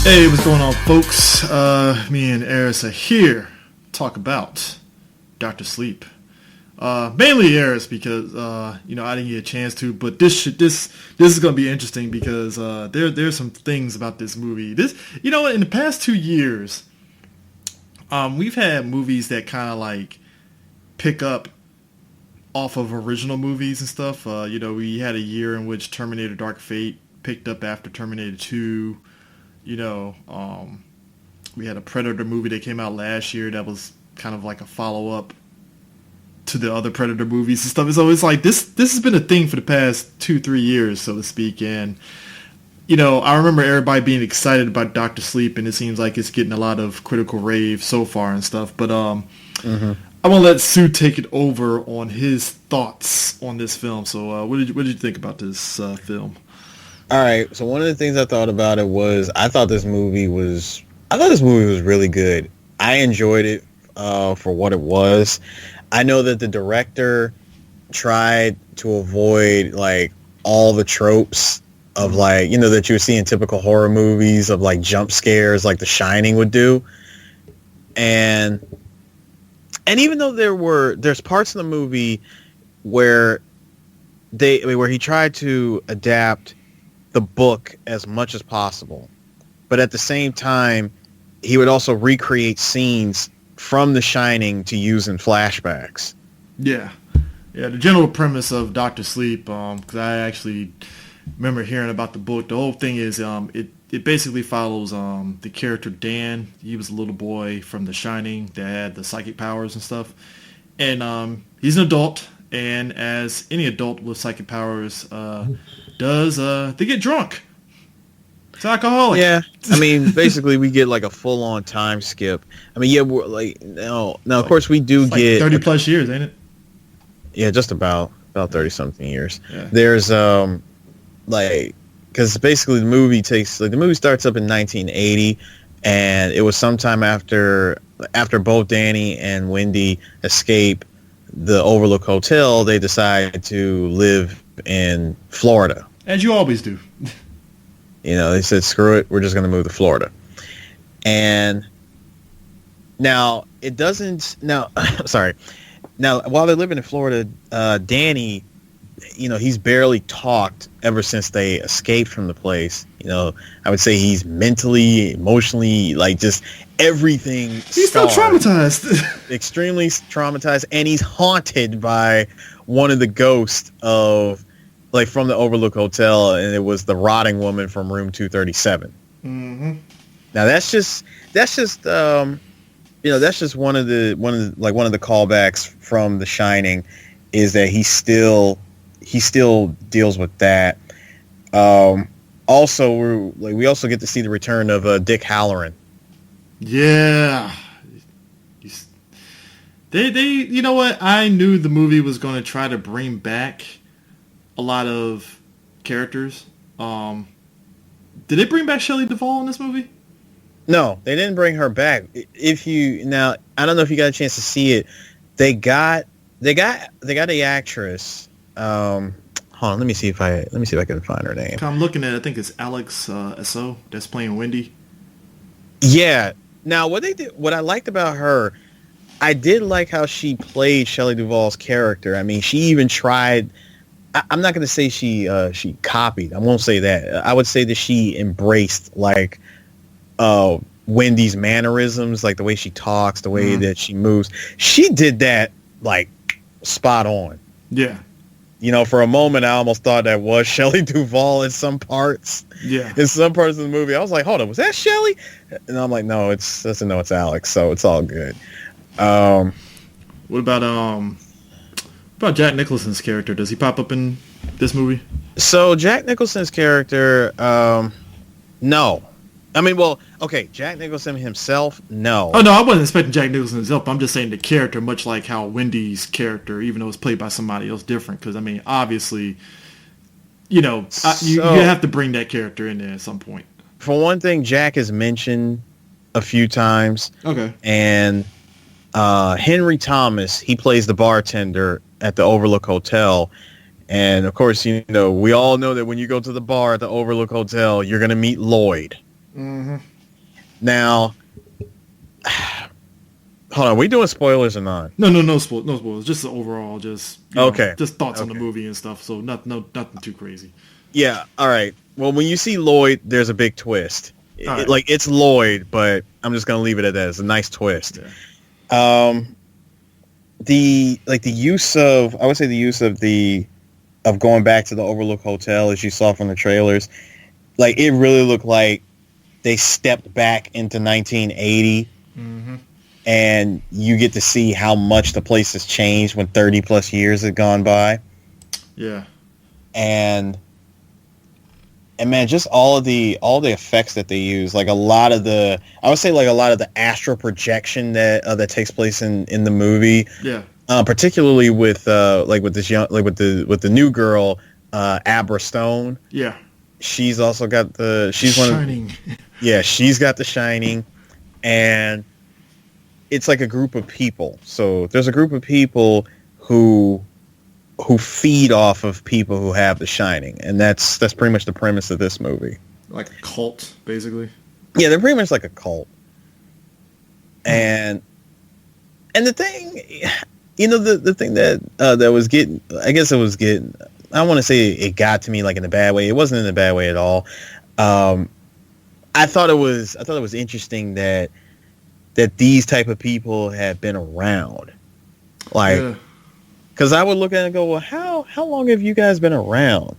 Hey, what's going on, folks? Me and Eris are here to talk about Doctor Sleep. Mainly Eris because I didn't get a chance to, but this is gonna be interesting because there's some things about this movie. In the past 2 years, we've had movies that kind of like pick up off of original movies and stuff. We had a year in which Terminator Dark Fate picked up after Terminator 2. We had a Predator movie that came out last year that was kind of like a follow-up to the other Predator movies and stuff. So it's like this has been a thing for the past 2-3 years, so to speak. And I remember everybody being excited about Doctor Sleep, and it seems like it's getting a lot of critical rave so far and stuff. But I want to let Sue take it over on his thoughts on this film. So what did you think about this film? All right. So one of the things I thought about it was I thought this movie was really good. I enjoyed it for what it was. I know that the director tried to avoid like all the tropes of like, that you would see in typical horror movies of like jump scares like The Shining would do. And even though there's parts in the movie where he tried to adapt the book as much as possible, but at the same time he would also recreate scenes from The Shining to use in flashbacks. Yeah, the general premise of Doctor Sleep, because I actually remember hearing about the book. The whole thing is it basically follows the character Dan. He was a little boy from The Shining that had the psychic powers and stuff, and he's an adult, and as any adult with psychic powers does, they get drunk. It's alcoholic. Yeah, I mean, basically we get like a full-on time skip. I mean, yeah, we're like no. Of course we do get 30 plus years, ain't it? Yeah, just about 30 something years. Yeah. There's because basically the movie starts up in 1980, and it was sometime after both Danny and Wendy escape the Overlook Hotel. They decide to live in Florida, as you always do. They said, screw it, we're just going to move to Florida. And now it doesn't sorry. Now, while they're living in Florida, Danny, he's barely talked ever since they escaped from the place. I would say he's mentally, emotionally, like just everything. He's still traumatized. Extremely traumatized. And he's haunted by one of the ghosts of, like, from the Overlook Hotel. And it was the rotting woman from room 237. Mm-hmm. Now that's just one of the callbacks from The Shining, is that he still deals with that. Also, we also get to see the return of Dick Halloran. Yeah, they you know what? I knew the movie was going to try to bring back a lot of characters. Did they bring back Shelley Duvall in this movie? No, they didn't bring her back. I don't know if you got a chance to see it. They got the actress. Hold on, let me see if I can find her name. I'm looking at it. I think it's Alex Esso that's playing Wendy. Yeah. Now, what I liked about her, I did like how she played Shelley Duvall's character. I mean, she even tried. I'm not going to say she copied. I won't say that. I would say that she embraced like Wendy's mannerisms, like the way she talks, the way that she moves. She did that like spot on. Yeah. For a moment, I almost thought that was Shelley Duvall in some parts. Yeah. In some parts of the movie, I was like, hold on, was that Shelley? And I'm like, no, it's Alex, so it's all good. What about Jack Nicholson's character? Does he pop up in this movie? So Jack Nicholson's character, no. I mean, well, okay, Jack Nicholson himself, no. Oh, no, I wasn't expecting Jack Nicholson himself. I'm just saying the character, much like how Wendy's character, even though it's played by somebody else different, because, I mean, obviously, you have to bring that character in there at some point. For one thing, Jack is mentioned a few times. Okay. And Henry Thomas, he plays the bartender at the Overlook Hotel. And, of course, we all know that when you go to the bar at the Overlook Hotel, you're going to meet Lloyd. Mm-hmm. Now, hold on. We doing spoilers or not? No spoilers. Just overall, just Okay. just thoughts on the Okay. movie and stuff. So nothing too crazy. Yeah. All right. Well, when you see Lloyd, there's a big twist. All right. Like it's Lloyd, but I'm just gonna leave it at that. It's a nice twist. Yeah. The use of, I would say the use of going back to the Overlook Hotel, as you saw from the trailers, like it really looked like they stepped back into 1980, Mm-hmm. and you get to see how much the place has changed when 30 plus years had gone by. Yeah. And man, just all the effects that they use, like a lot of the astral projection that takes place in the movie, Yeah. particularly with this young, like with the new girl, Abra Stone. Yeah. She's also got she's Shining. she's got the Shining, and it's like a group of people. So there's a group of people who feed off of people who have the Shining, and that's pretty much the premise of this movie. Like a cult, basically. Yeah, they're pretty much like a cult. And the thing, the thing that was getting, I guess it was getting, I don't want to say it got to me like in a bad way. It wasn't in a bad way at all. I thought it was interesting that these type of people have been around, like. Yeah. Because I would look at it and go, well, how long have you guys been around?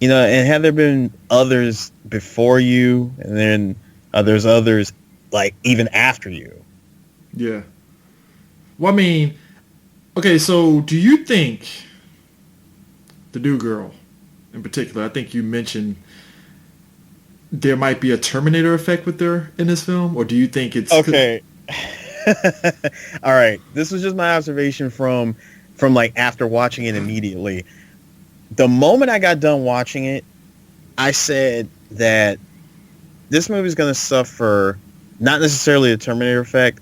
And have there been others before you, and then there's others like even after you? Yeah. Well, I mean, okay, so do you think the new girl in particular, I think you mentioned there might be a Terminator effect with her in this film, or do you think it's... Okay. All right. This was just my observation from like after watching it immediately. The moment I got done watching it, I said that this movie is going to suffer not necessarily a Terminator effect.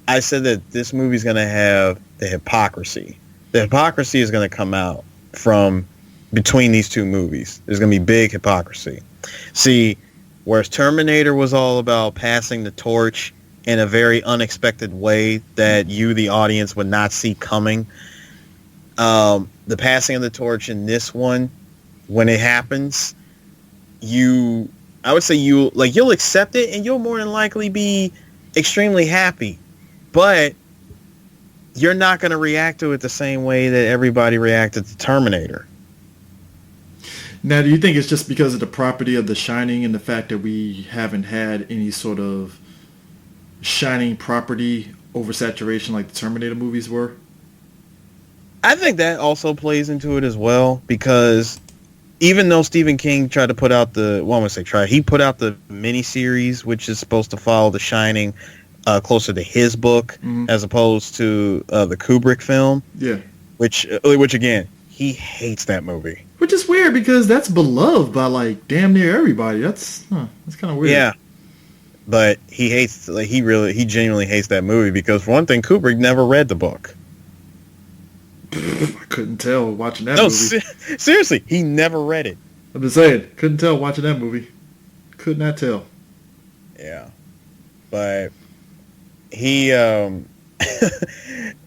I said that this movie is going to have the hypocrisy. The hypocrisy is going to come out from between these two movies. There's going to be big hypocrisy. See, whereas Terminator was all about passing the torch in a very unexpected way that you, the audience, would not see coming. The passing of the torch in this one, when it happens, I would say you'll accept it, and you'll more than likely be extremely happy, but you're not going to react to it the same way that everybody reacted to Terminator. Now, do you think it's just because of the property of The Shining and the fact that we haven't had any sort of Shining property oversaturation like the Terminator movies were? I think that also plays into it as well, because even though Stephen King tried to put out he put out the miniseries, which is supposed to follow The Shining closer to his book, Mm-hmm. as opposed to the Kubrick film. Yeah. Which again, he hates that movie. Which is weird because that's beloved by like damn near everybody. That's kind of weird. Yeah. But he genuinely hates that movie because, for one thing, Kubrick never read the book. I couldn't tell watching that No, movie. seriously, he never read it. I'm just saying, couldn't tell watching that movie. Could not tell. Yeah. But he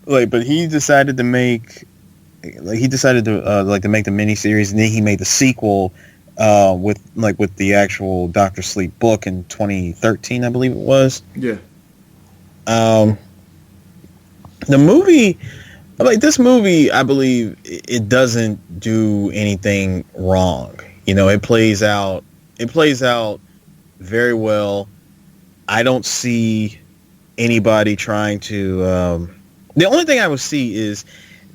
but he decided to make to make the miniseries, and then he made the sequel with the actual Dr. Sleep book in 2013, I believe it was. Yeah. The movie, this movie, I believe it doesn't do anything wrong. It plays out very well. I don't see anybody trying to, the only thing I would see is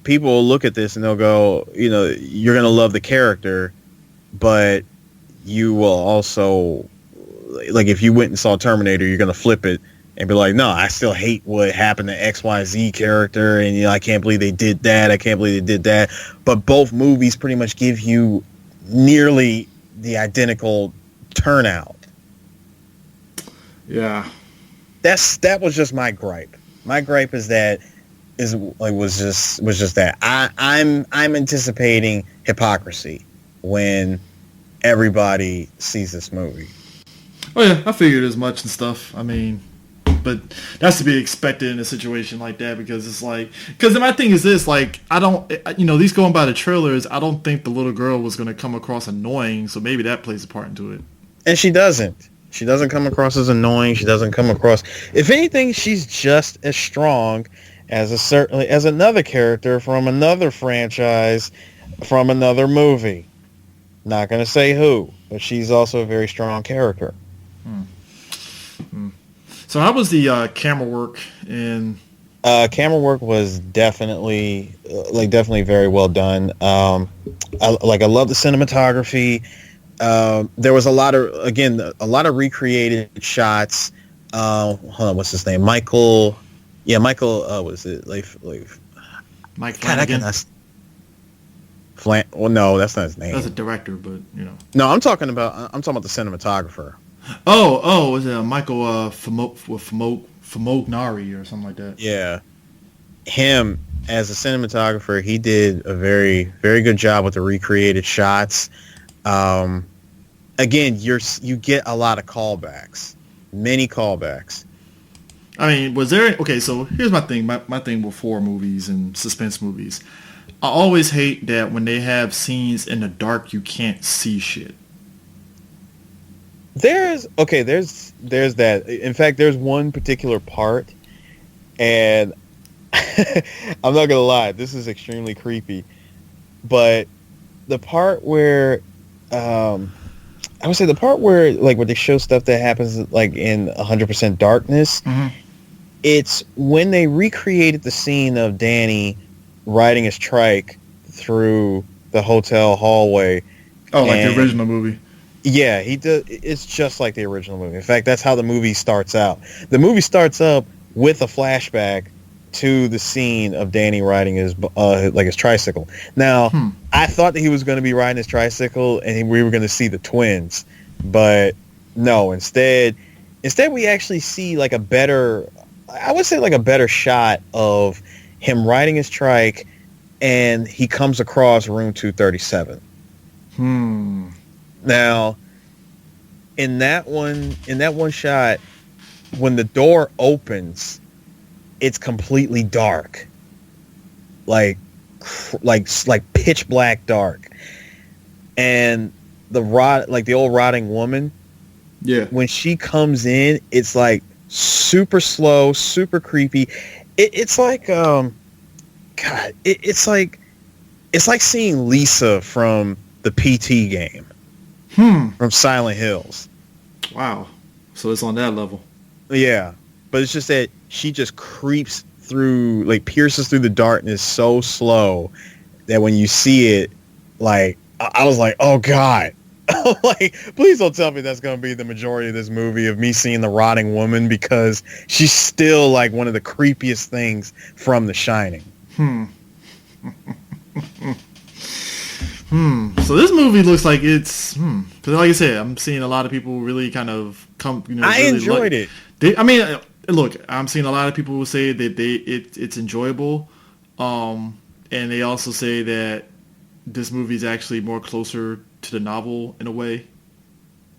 people will look at this and they'll go, you're going to love the character, but you will also, like, if you went and saw Terminator, you're going to flip it and be like, no, I still hate what happened to XYZ character, and I can't believe they did that. I can't believe they did that. But both movies pretty much give you nearly the identical turnout. Yeah. That was just my gripe. My gripe was just that I'm anticipating hypocrisy when everybody sees this movie. Oh yeah, I figured as much and stuff. I mean, but that's to be expected in a situation like that because it's like, because my thing is this, like, I don't, these going by the trailers, I don't think the little girl was going to come across annoying, so maybe that plays a part into it. And she doesn't. She doesn't come across as annoying. She doesn't come across. If anything, she's just as strong as another character from another franchise, from another movie. Not going to say who, but she's also a very strong character. So how was the camera work in? Camera work was definitely very well done. I love the cinematography. There was a lot of recreated shots. Hold on, what's his name? Michael. Yeah, Michael. Was it Mike Flanagan? Well, no, that's not his name. That's a director, but No, I'm talking about the cinematographer. Was it Michael Famognari or something like that? Yeah, him as a cinematographer, he did a very, very good job with the recreated shots. Again, you get a lot of callbacks, many callbacks. I mean, was there? Okay, so here's my thing. My thing with horror movies and suspense movies. I always hate that when they have scenes in the dark, you can't see shit. There's that. In fact, there's one particular part, and I'm not gonna lie, this is extremely creepy. But the part where, I would say the part where where they show stuff that happens in 100% darkness. Mm-hmm. It's when they recreated the scene of Danny riding his trike through the hotel hallway. Oh, like the original movie. Yeah, he does. It's just like the original movie. In fact, that's how the movie starts out. The movie starts up with a flashback to the scene of Danny riding his his tricycle. Now, I thought that he was going to be riding his tricycle and we were going to see the twins, but no. Instead we actually see a better shot of him riding his trike, and he comes across room 237. Now, in that one shot, when the door opens, it's completely dark, like pitch black dark, and the old rotting woman. Yeah. When she comes in, it's super slow, super creepy. It's like it's like seeing Lisa from the PT game. From Silent Hills. Wow. So it's on that level. Yeah. But it's just that she just creeps through, pierces through the darkness so slow that when you see it, I was like, oh God. Please don't tell me that's going to be the majority of this movie, of me seeing the rotting woman, because she's still one of the creepiest things from The Shining. So this movie looks like it's because, like I said, I'm seeing a lot of people really kind of come. I really enjoyed it. Look, I'm seeing a lot of people who say that it's enjoyable, and they also say that this movie is actually more closer to the novel in a way.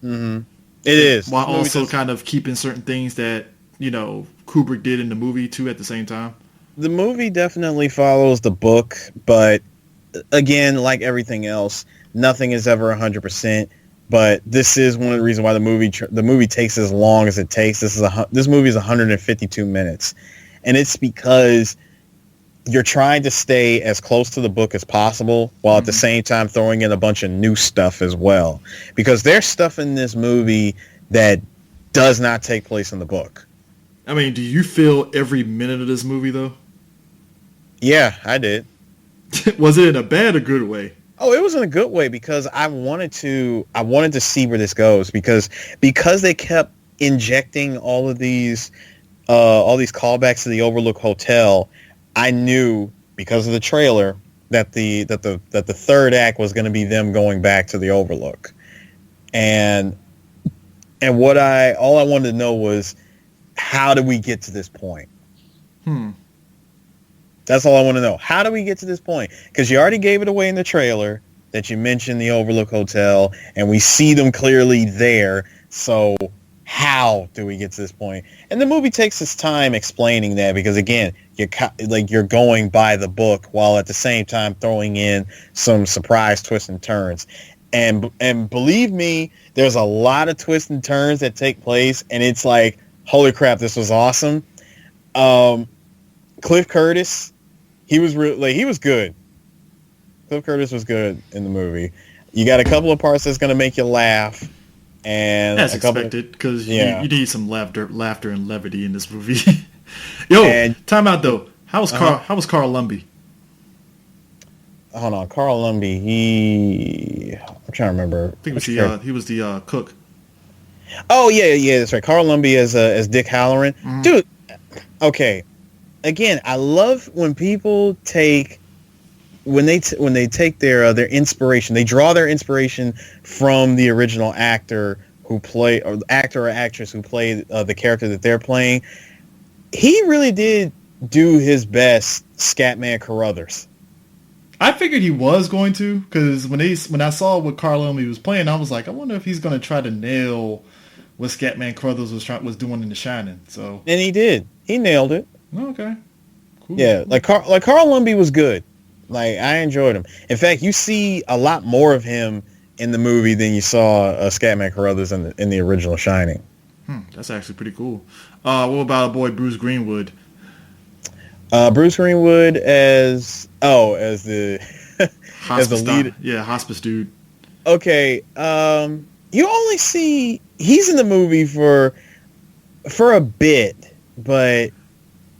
Mm-hmm. It is, while also kind of keeping certain things that Kubrick did in the movie too at the same time. The movie definitely follows the book, but again, like everything else, nothing is ever 100%. But this is one of the reasons why the movie takes as long as it takes. This movie is 152 minutes, and it's because you're trying to stay as close to the book as possible, while at the same time throwing in a bunch of new stuff as well. Because there's stuff in this movie that does not take place in the book. I mean, do you feel every minute of this movie though? Yeah, I did. Was it in a bad or good way? Oh, it was in a good way, because I wanted to see where this goes, because they kept injecting all these callbacks to the Overlook Hotel. I knew, because of the trailer, that the third act was going to be them going back to the Overlook, and all I wanted to know was, how did we get to this point? That's all I want to know. How do we get to this point? Because you already gave it away in the trailer that you mentioned the Overlook Hotel, and we see them clearly there. So how do we get to this point? And the movie takes its time explaining that because again, you're going by the book while at the same time throwing in some surprise twists and turns. And believe me, there's a lot of twists and turns that take place, and it's like, holy crap, this was awesome. Cliff Curtis, he was he was good. Cliff Curtis was good in the movie. You got a couple of parts that's gonna make you laugh. And as expected, because yeah. you need some laughter and levity in this movie. Yo, time out though. How was Carl Lumbly? Hold on, Carl Lumbly. I'm trying to remember. I think he was the cook. Oh yeah, that's right. Carl Lumbly as Dick Halloran, dude. Okay, again, I love when people take when they take their inspiration, they draw their inspiration from the original actor who play, or actor or actress who played the character that they're playing. He really did do his best, Scatman Carruthers. I figured he was going to, because when I saw what Carl Lumbly was playing, I was like, I wonder if he's going to try to nail what Scatman Carruthers was doing in The Shining. So, and he did. He nailed it. Okay, cool. Yeah, like Carl Lumbly was good. Like, I enjoyed him. In fact, you see a lot more of him in the movie than you saw Scatman Carruthers in the original Shining. That's actually pretty cool. What about our boy Bruce Greenwood? Bruce Greenwood as the as the lead. Yeah, hospice dude. Okay, you only see he's in the movie for a bit, but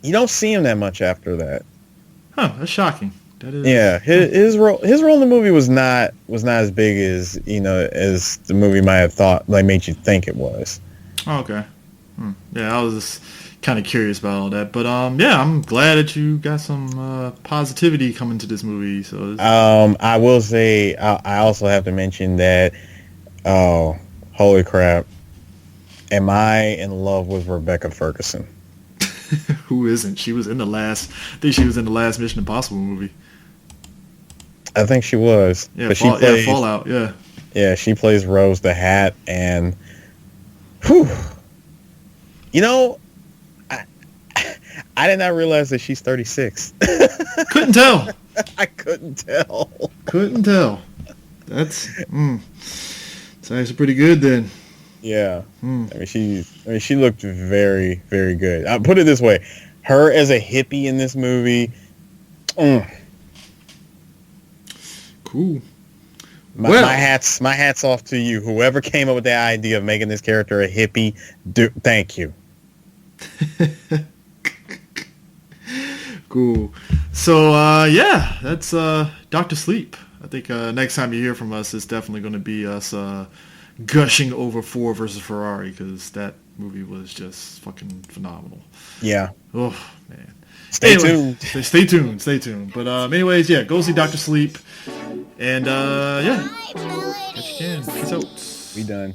you don't see him that much after that. Huh, that's shocking. That is. Yeah, his role in the movie was not as big as as the movie might have thought, like made you think it was. Oh, okay. Yeah, I was just kind of curious about all that, but yeah, I'm glad that you got some positivity coming to this movie. So I will say I also have to mention that, oh, holy crap, am I in love with Rebecca Ferguson? Who isn't? She was in the last. I think she was in the last Mission Impossible movie. I think she was. Yeah, but she plays Fallout. Yeah. Yeah, she plays Rose the Hat, and whew, I did not realize that she's 36. Couldn't tell. I couldn't tell. Couldn't tell. That's actually pretty good then. Yeah. I mean, she looked very, very good. I'll put it this way: her as a hippie in this movie. Cool. My hats off to you. Whoever came up with that idea of making this character a hippie, thank you. Cool. So yeah, that's Dr. Sleep. I think next time you hear from us, it's definitely going to be us gushing over Ford versus Ferrari, because that movie was just fucking phenomenal. Yeah. Oh man. Stay tuned. Stay tuned. But anyways, yeah, go see Dr. Sleep. And yeah, catch you again. Peace out. We done.